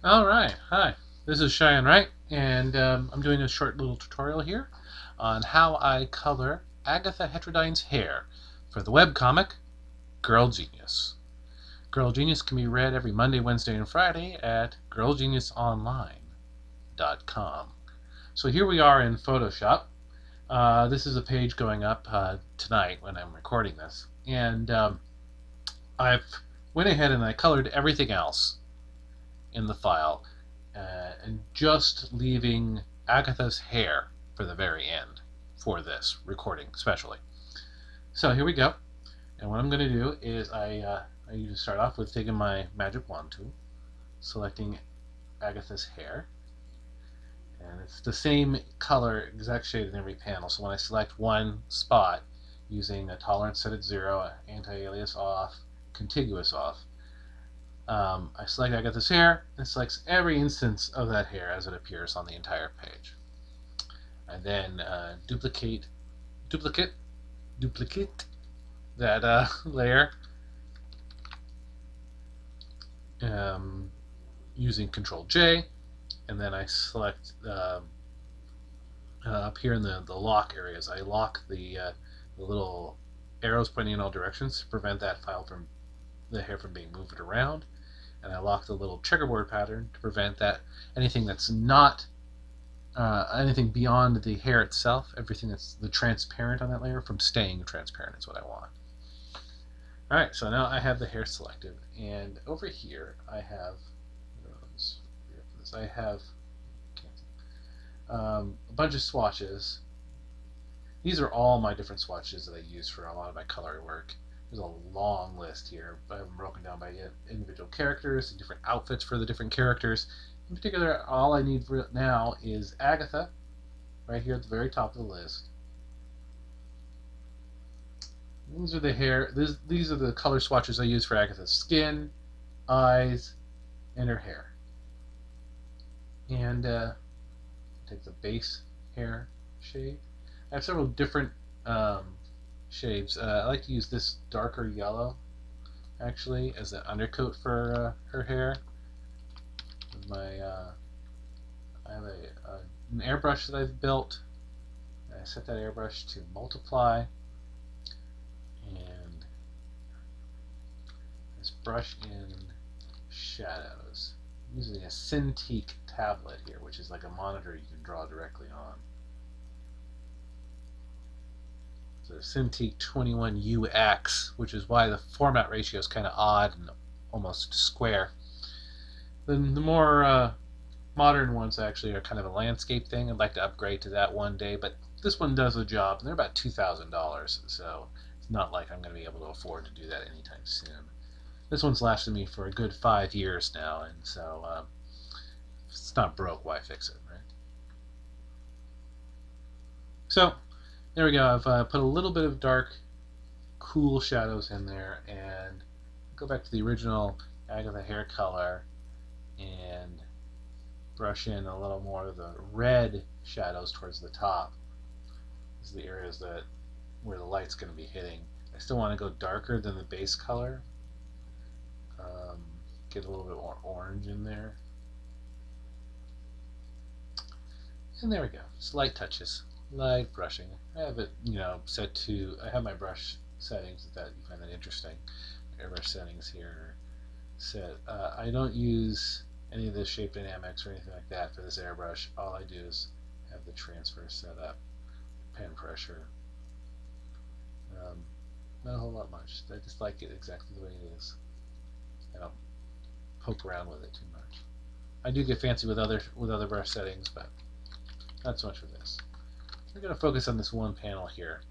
Alright, hi. This is Cheyenne Wright, and I'm doing a short little tutorial here on how I color Agatha Heterodyne's hair for the webcomic Girl Genius. Girl Genius can be read every Monday, Wednesday, and Friday at girlgeniusonline.com. So here we are in Photoshop. This is a page going up tonight when I'm recording this, and I've went ahead and I colored everything else in the file and just leaving Agatha's hair for the very end for this recording, especially. So here we go. And what I'm going to do is I usually start off with taking my magic wand tool, selecting Agatha's hair, and it's the same color, exact shade in every panel. So when I select one spot using a tolerance set at 0, anti-alias off, contiguous off, I select Agatha's hair, and it selects every instance of that hair as it appears on the entire page. I then duplicate that layer um, using Control J, and then I select up here in the lock areas. I lock the little arrows pointing in all directions to prevent that file from the hair from being moved around, and I lock the little checkerboard pattern to prevent that anything that's not anything beyond the hair itself, everything that's the transparent on that layer from staying transparent is what I want. Alright, so now I have the hair selected, and over here I have a bunch of swatches. These are all my different swatches that I use for a lot of my color work. There's a long list here, but I have them broken down by individual characters and different outfits for the different characters. In particular, all I need for now is Agatha, right here at the very top of the list. These are the hair. These are the color swatches I use for Agatha's skin, eyes, and her hair. And take the base hair shade. I have several different shades. I like to use this darker yellow, actually, as an undercoat for her hair. With I have an airbrush that I've built. I set that airbrush to multiply, and just brush in shadows. I'm using a Cintiq tablet here, which is like a monitor you can draw directly on. So Cintiq 21UX, which is why the format ratio is kind of odd and almost square. Then the more modern ones actually are kind of a landscape thing. I'd like to upgrade to that one day, but this one does the job, and they're about $2,000, so it's not like I'm going to be able to afford to do that anytime soon. This one's lasted me for a good 5 years now, and so if it's not broke, why fix it, right? So there we go. I've put a little bit of dark, cool shadows in there, and go back to the original Agatha hair color and brush in a little more of the red shadows towards the top. These are the areas that where the light's going to be hitting. I still want to go darker than the base color. Get a little bit more orange in there. And there we go. Just light touches, light brushing. I have it, set to. I have my brush settings if that you find that interesting. Airbrush settings here. Set. I don't use any of the shape dynamics or anything like that for this airbrush. All I do is have the transfer set up, pen pressure. Not a whole lot much. I just like it exactly the way it is. I don't poke around with it too much. I do get fancy with other brush settings, but not so much for this. We're going to focus on this one panel here,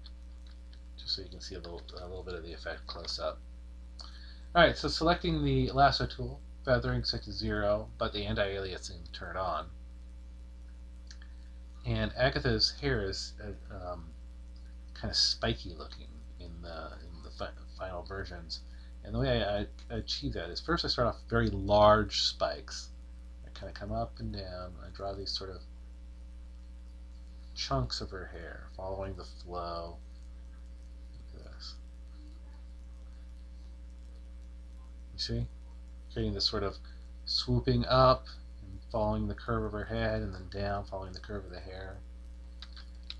just so you can see a little bit of the effect close up. Alright, so selecting the lasso tool, feathering set to 0, but the anti-aliasing turned on. And Agatha's hair is kind of spiky looking in the final versions. And the way I achieve that is first I start off with very large spikes. I kind of come up and down. I draw these sort of chunks of her hair, following the flow. Look at this. You see? Creating this sort of swooping up following the curve of her head, and then down, following the curve of the hair.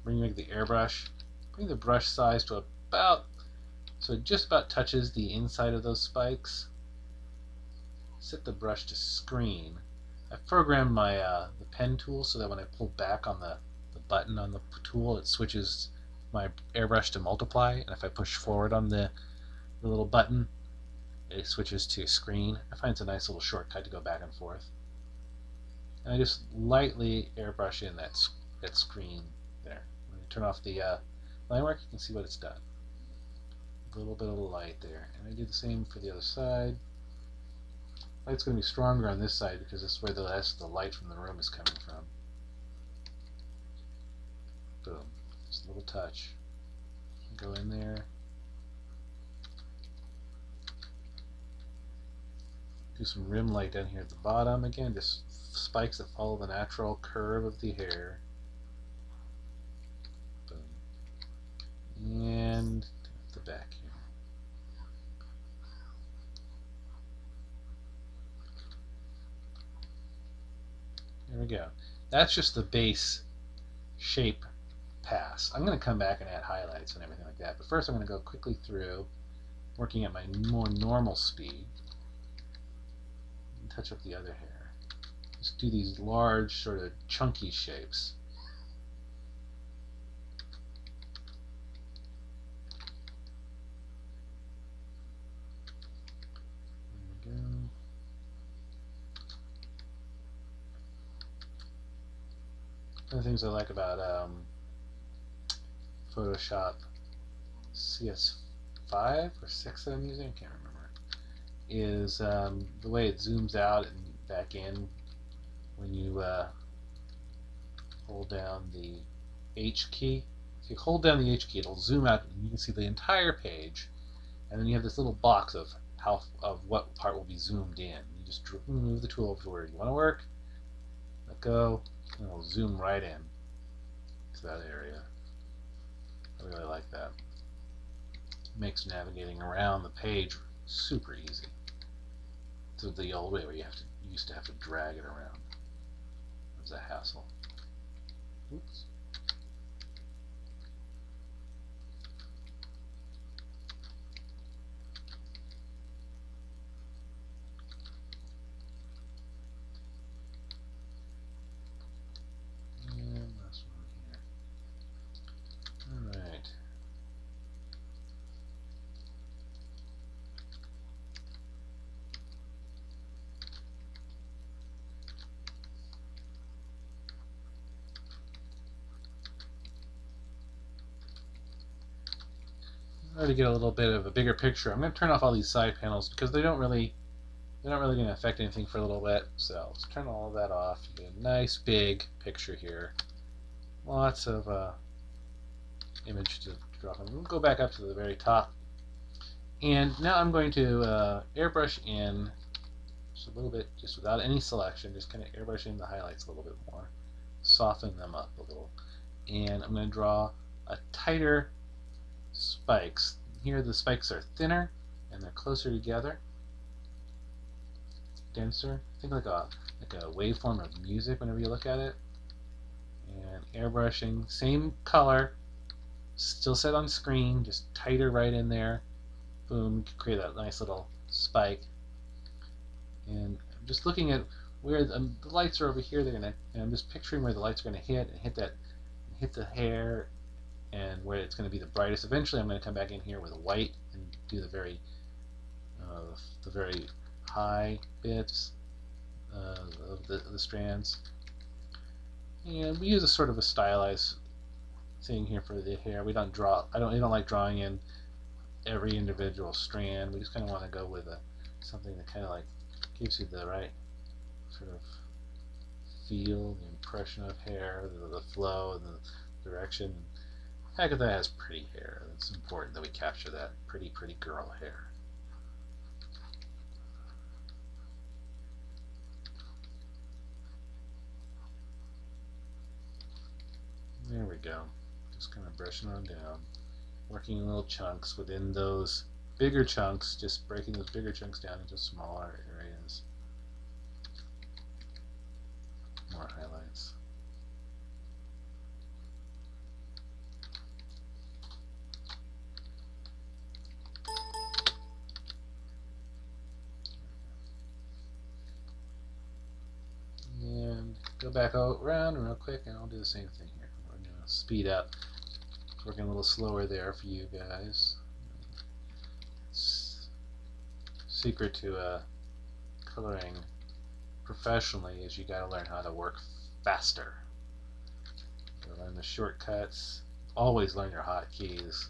Bring the airbrush. Bring the brush size to about, so it just about touches the inside of those spikes. Set the brush to screen. I've programmed my the pen tool so that when I pull back on the button on the tool, it switches my airbrush to multiply, and if I push forward on the little button, it switches to screen. I find it's a nice little shortcut to go back and forth. And I just lightly airbrush in that screen there. When I turn off the line work, you can see what it's done. A little bit of light there. And I do the same for the other side. Light's going to be stronger on this side because this is where the rest of the light from the room is coming from. Boom. Just a little touch. Go in there. Do some rim light down here at the bottom. Again, just spikes that follow the natural curve of the hair. Boom. And the back here. There we go. That's just the base shape pass. I'm going to come back and add highlights and everything like that. But first I'm going to go quickly through, working at my more normal speed. And touch up the other hair. Just do these large, sort of chunky shapes. There we go. One of the things I like about Photoshop CS5 or 6 that I'm using, I can't remember, is the way it zooms out and back in when you hold down the H key. If you hold down the H key, it'll zoom out and you can see the entire page, and then you have this little box of what part will be zoomed in. You just move the tool over to where you want to work, let go, and it'll zoom right in to that area. I really like that. It makes navigating around the page super easy. To the old way where you used to have to drag it around. It was a hassle. Oops. And last one here. All right. In order to get a little bit of a bigger picture, I'm going to turn off all these side panels because they're not really going to affect anything for a little bit. So let's turn all of that off. You get a nice big picture here. Lots of image to drop in. We'll go back up to the very top. And now I'm going to airbrush in just a little bit, just without any selection, just kind of airbrush in the highlights a little bit more. Soften them up a little. And I'm going to draw a tighter spikes. Here the spikes are thinner and they're closer together, denser. Think like a waveform of music whenever you look at it. And airbrushing, same color, still set on screen, just tighter right in there. Boom, you can create that nice little spike. And I'm just looking at where the lights are over here. And I'm just picturing where the lights are going to hit and hit the hair, and where it's going to be the brightest. Eventually I'm going to come back in here with a white and do the very high bits of the strands. And we use a sort of a stylized thing here for the hair. We don't draw. I don't like drawing in every individual strand. We just kind of want to go with something that kind of like gives you the right sort of feel, the impression of hair, the flow, and the direction. Agatha has pretty hair. It's important that we capture that pretty girl hair. There we go. Just kind of brushing on down, working in little chunks within those bigger chunks, just breaking those bigger chunks down into smaller areas. go back around real quick, and I'll do the same thing here. We're going to speed up. Working a little slower there for you guys. Secret to coloring professionally is you got to learn how to work faster. You learn the shortcuts. Always learn your hotkeys.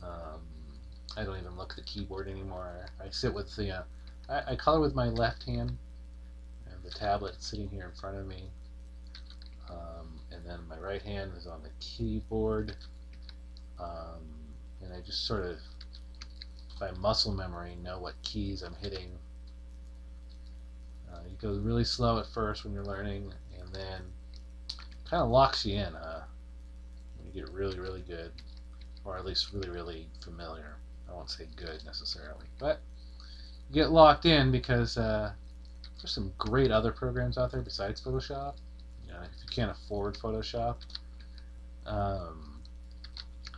I don't even look at the keyboard anymore. I sit with the I color with my left hand, and the tablet sitting here in front of me, and then my right hand is on the keyboard, and I just sort of, by muscle memory, know what keys I'm hitting. You go really slow at first when you're learning, and then kind of locks you in when you get really, really good, or at least really, really familiar. I won't say good necessarily, but you get locked in because there's some great other programs out there besides Photoshop. If you can't afford Photoshop,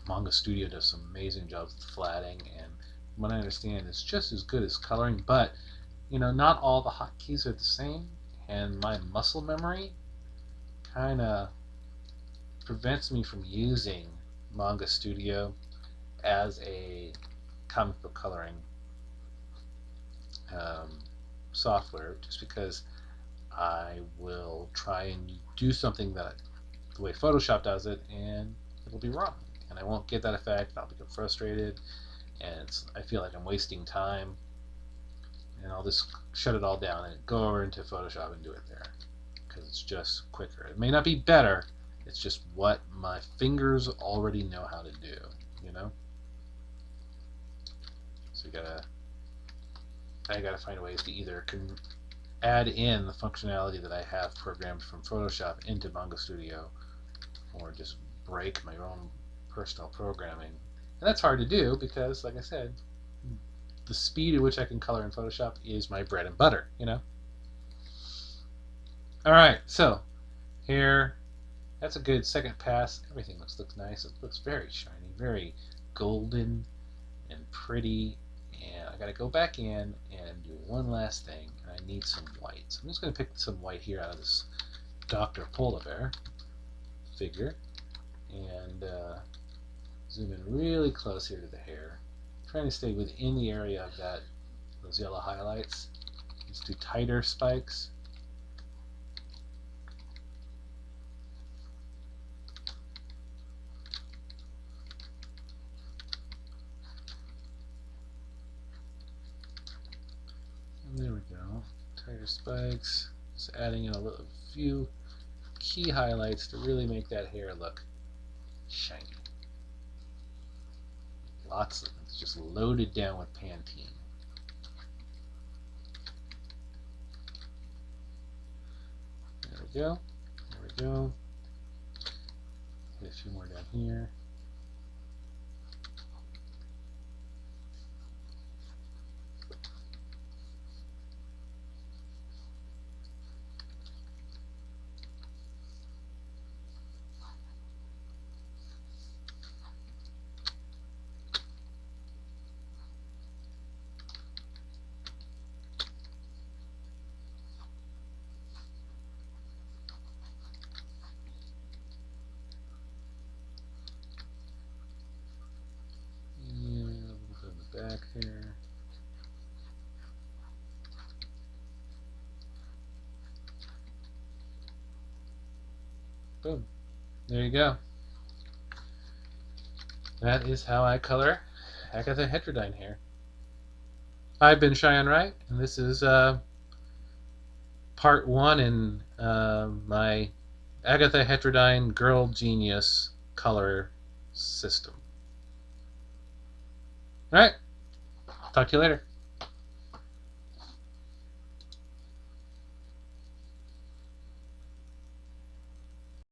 Manga Studio does some amazing jobs with flatting, and from what I understand, it's just as good as coloring, but not all the hotkeys are the same, and my muscle memory kind of prevents me from using Manga Studio as a comic book coloring software, just because I will try and do something that the way Photoshop does it, and it'll be wrong, and I won't get that effect. I'll become frustrated, and I feel like I'm wasting time, and I'll just shut it all down and go over into Photoshop and do it there, because it's just quicker. It may not be better, it's just what my fingers already know how to do, So I gotta find ways to either add in the functionality that I have programmed from Photoshop into Manga Studio, or just break my own personal programming. And that's hard to do because, like I said, the speed at which I can color in Photoshop is my bread and butter, Alright, so here, that's a good second pass. Everything looks nice. It looks very shiny, very golden and pretty. And I got to go back in and do one last thing, and I need some white. So I'm just going to pick some white here out of this Dr. Polar Bear figure, and zoom in really close here to the hair, trying to stay within the area of those yellow highlights. Let's do tighter spikes. There we go. Tighter spikes. Just adding in a few key highlights to really make that hair look shiny. Lots of it's just loaded down with Pantene. There we go. There we go. Hit a few more down here. Back here. Boom. There you go. That is how I color Agatha Heterodyne hair. I've been Cheyenne Wright, and this is part 1 in my Agatha Heterodyne Girl Genius color system. Alright, talk to you later.